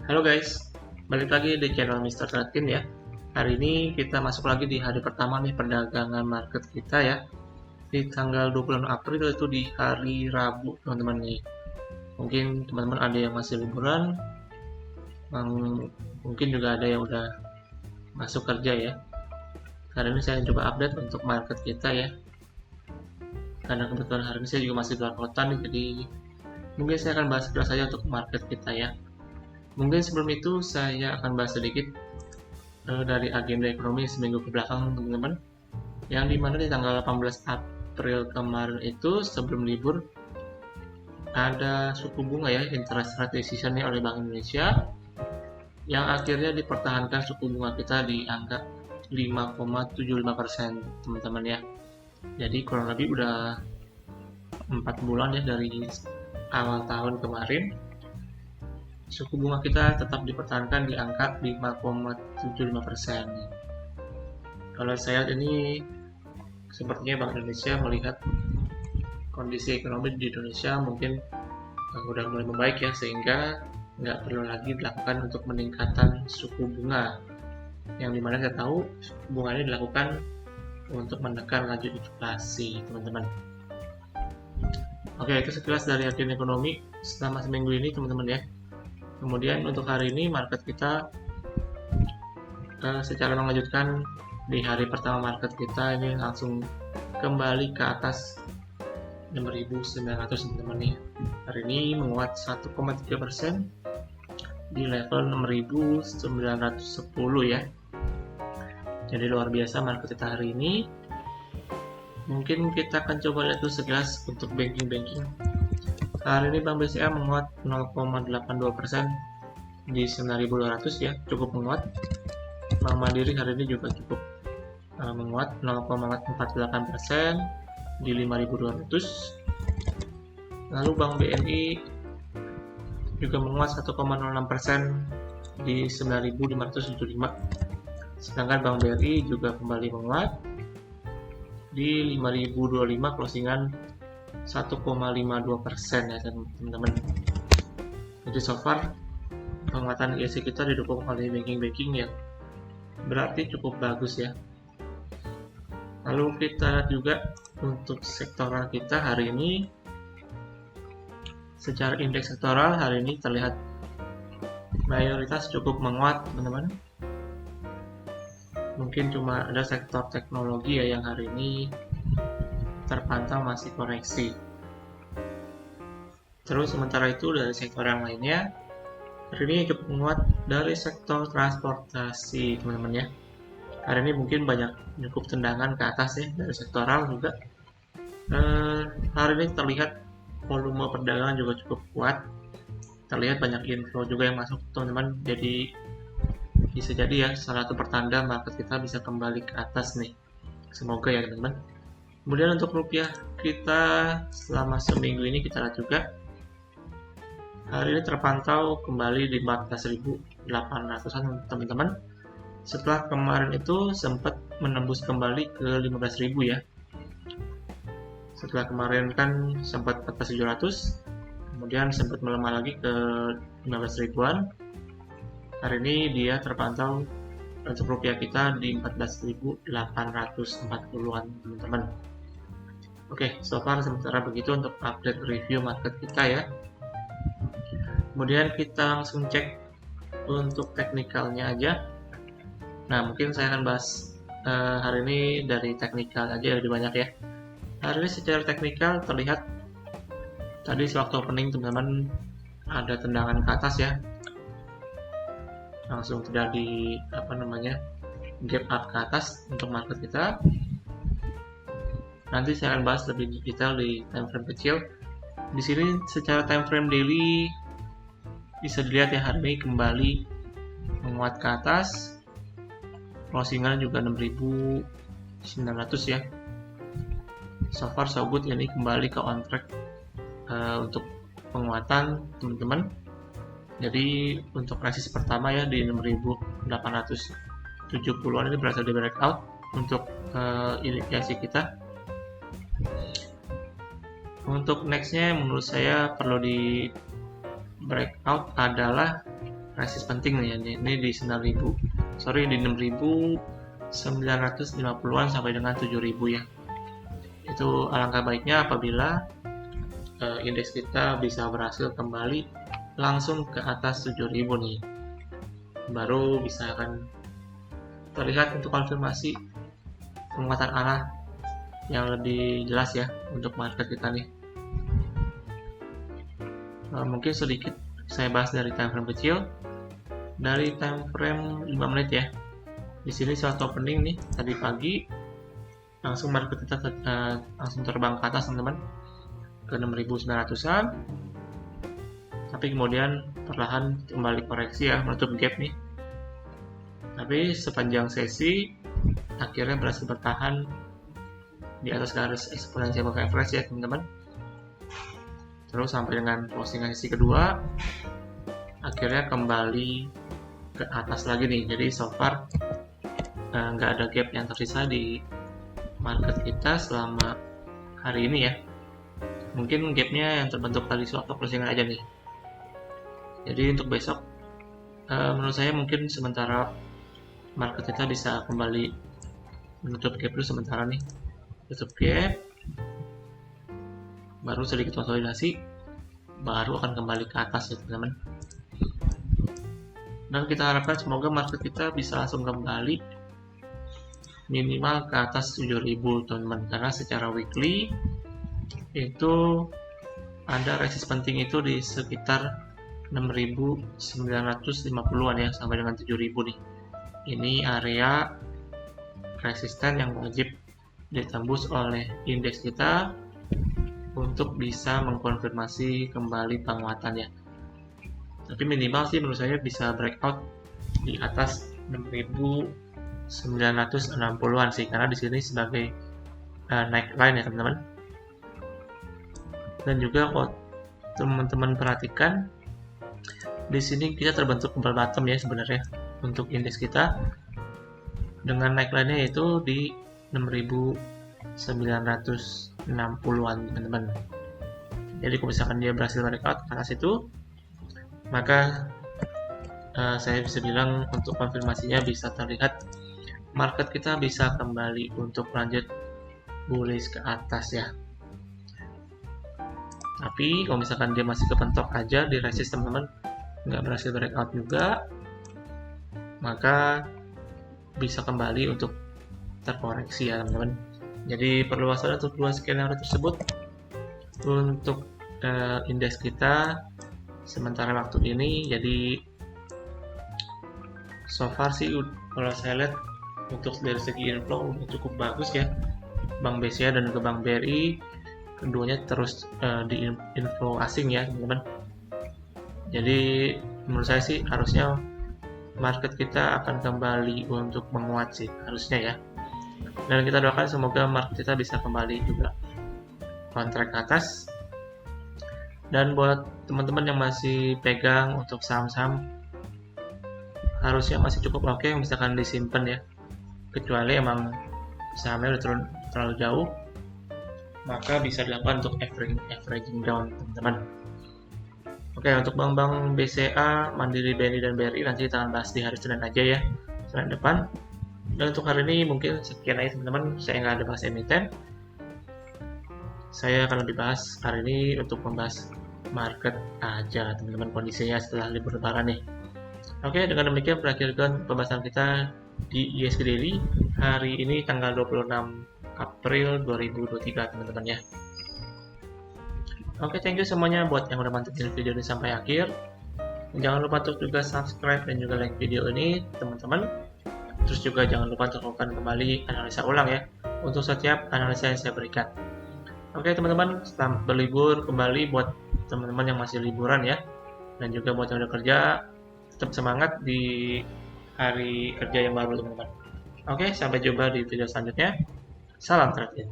Halo guys, balik lagi di channel Mr. Trakin ya. Hari ini kita masuk lagi di hari pertama nih perdagangan market kita ya. Di tanggal 26 April itu di hari Rabu teman-teman nih. Mungkin teman-teman ada yang masih liburan, mungkin juga ada yang udah masuk kerja ya. Hari ini saya coba update untuk market kita ya. Karena kebetulan hari ini saya juga masih keluar kota nih, jadi mungkin saya akan bahas sekilas saja untuk market kita ya. Mungkin sebelum itu saya akan bahas sedikit dari agenda ekonomi seminggu ke belakang teman-teman, yang dimana di tanggal 18 April kemarin itu sebelum libur ada suku bunga ya, interest rate decision oleh Bank Indonesia, yang akhirnya dipertahankan suku bunga kita di angka 5,75% teman-teman ya. Jadi kurang lebih udah 4 bulan ya dari awal tahun kemarin suku bunga kita tetap dipertahankan di angka 5,75%. Kalau saya lihat ini sepertinya Bank Indonesia melihat kondisi ekonomi di Indonesia mungkin udah mulai membaik ya, sehingga nggak perlu lagi dilakukan untuk meningkatkan suku bunga, yang dimana saya tahu suku bunga ini dilakukan untuk menekan laju inflasi teman-teman. Oke, itu sekilas dari agenda ekonomi selama seminggu ini teman-teman ya. Kemudian untuk hari ini market kita secara melanjutkan di hari pertama market kita ini langsung kembali ke atas 6.900 teman-teman ya. Hari ini menguat 1,3% di level 6.910 ya. Jadi luar biasa market kita hari ini. Mungkin kita akan coba lihat dulu sekilas untuk banking. Hari ini Bank BCA menguat 0,82% di 9.200 ya, cukup menguat. Bank Mandiri hari ini juga cukup menguat 0,48% di 5.200. Lalu Bank BNI juga menguat 1,06% di 9.575. Sedangkan Bank BRI juga kembali menguat di 5.025, closingan 1,52% ya teman-teman. Jadi so far penguatan ISG kita didukung oleh banking yang berarti cukup bagus ya. Lalu kita lihat juga untuk sektoral kita hari ini. Secara indeks sektoral hari ini terlihat mayoritas cukup menguat teman-teman. Mungkin cuma ada sektor teknologi ya yang hari ini terpantau masih koreksi. Terus sementara itu dari sektor yang lainnya hari ini cukup menguat dari sektor transportasi teman-teman ya. Hari ini mungkin banyak cukup tendangan ke atas ya dari sektoral juga. Hari ini terlihat volume perdagangan juga cukup kuat. Terlihat banyak inflow juga yang masuk teman-teman. Jadi bisa jadi ya salah satu pertanda market kita bisa kembali ke atas nih. Semoga ya teman-teman. Kemudian untuk rupiah kita selama seminggu ini kita lihat juga hari ini terpantau kembali di 14.800an teman-teman. Setelah kemarin itu sempat menembus kembali ke 15.000 ya. Setelah kemarin kan sempat 14.700, kemudian sempat melemah lagi ke 15.000-an. Hari ini dia terpantau untuk rupiah kita di 14.840-an teman-teman. Oke, so far sementara begitu untuk update review market kita ya. Kemudian kita langsung cek untuk teknikalnya aja. Nah, mungkin saya akan bahas hari ini dari teknikal aja lebih banyak ya. Hari ini secara teknikal terlihat tadi sewaktu opening teman-teman ada tendangan ke atas ya. Langsung terjadi gap up ke atas untuk market kita. Nanti saya akan bahas lebih detail di time frame kecil. Di sini secara time frame daily bisa dilihat ya hari ini kembali menguat ke atas. Closingan juga 6.900 ya. So far so good, ini kembali ke on track untuk penguatan teman-teman. Jadi untuk resist pertama ya di 6.870-an ini berhasil di breakout untuk indikasi kita. Untuk nextnya menurut saya perlu di breakout adalah resist penting nih, ini di 9.000, sorry di 6.950-an sampai dengan 7.000 ya. Itu alangkah baiknya apabila indeks kita bisa berhasil kembali langsung ke atas 7.000 nih, baru bisa akan terlihat untuk konfirmasi penguatan arah yang lebih jelas ya untuk market kita nih. Mungkin sedikit saya bahas dari time frame kecil, dari time frame 5 menit ya. Di sini short opening nih tadi pagi, langsung market kita langsung terbang ke atas teman-teman ke 6.900-an, tapi kemudian perlahan kembali koreksi ya, menutup gap nih. Tapi sepanjang sesi akhirnya berhasil bertahan di atas garis exponential moving average ya teman-teman. Terus sampai dengan closing sesi kedua akhirnya kembali ke atas lagi nih. Jadi so far nggak ada gap yang tersisa di market kita selama hari ini ya. Mungkin gapnya yang terbentuk tadi waktu closingan aja nih. Jadi untuk besok menurut saya mungkin sementara market kita bisa kembali menutup gap dulu sementara nih, tutup gap, baru sedikit konsolidasi, baru akan kembali ke atas ya teman-teman. Dan kita harapkan semoga market kita bisa langsung kembali minimal ke atas 7.000 teman-teman, karena secara weekly itu ada resist penting itu di sekitar 6.950-an ya sampai dengan 7.000 nih. Ini area resisten yang wajib ditembus oleh indeks kita untuk bisa mengkonfirmasi kembali penguatannya. Tapi minimal sih menurut saya bisa breakout di atas 6.960-an sih, karena di sini sebagai naik line ya teman-teman. Dan juga kalau teman-teman perhatikan di sini kita terbentuk double bottom ya sebenarnya untuk indeks kita, dengan naik line-nya itu di 6.960-an teman-teman. Jadi kalau misalkan dia berhasil breakout ke atas itu, maka saya bisa bilang untuk konfirmasinya bisa terlihat market kita bisa kembali untuk lanjut bullish ke atas ya. Tapi kalau misalkan dia masih kepentok aja di resist teman-teman, nggak berhasil breakout juga, maka bisa kembali untuk terkoreksi ya teman-teman. Jadi perlu waspada untuk dua skenario tersebut untuk indeks kita sementara waktu ini. Jadi so far sih kalau saya lihat untuk dari segi inflow cukup bagus ya, Bank BCA dan juga Bank BRI keduanya terus di inflow asing ya teman-teman. Jadi menurut saya sih harusnya market kita akan kembali untuk menguat sih harusnya ya. Dan kita doakan semoga market kita bisa kembali juga kontrak ke atas. Dan buat teman-teman yang masih pegang untuk saham-saham, harusnya masih cukup oke misalkan disimpan ya, kecuali emang sahamnya udah turun terlalu jauh, maka bisa dilakukan untuk averaging down teman-teman. Oke, untuk bank-bank BCA, Mandiri, BNI, dan BRI nanti kita akan bahas di hari Senin aja ya, Senin depan. Dan untuk hari ini mungkin sekian aja teman-teman, saya nggak ada bahas emiten. Saya akan lebih bahas hari ini untuk membahas market aja teman-teman, kondisinya setelah libur lebaran nih. Oke, dengan demikian berakhirkan pembahasan kita di ISG Daily hari ini tanggal 26 April 2023 teman-teman ya. Oke, thank you semuanya buat yang udah mantepin video ini sampai akhir. Jangan lupa untuk juga subscribe dan juga like video ini teman-teman. Terus juga jangan lupa untuk lakukan kembali analisa ulang ya untuk setiap analisa yang saya berikan. Oke teman-teman, selamat berlibur kembali buat teman-teman yang masih liburan ya. Dan juga buat yang udah kerja, tetap semangat di hari kerja yang baru teman-teman. Oke, sampai jumpa di video selanjutnya. Salam trading.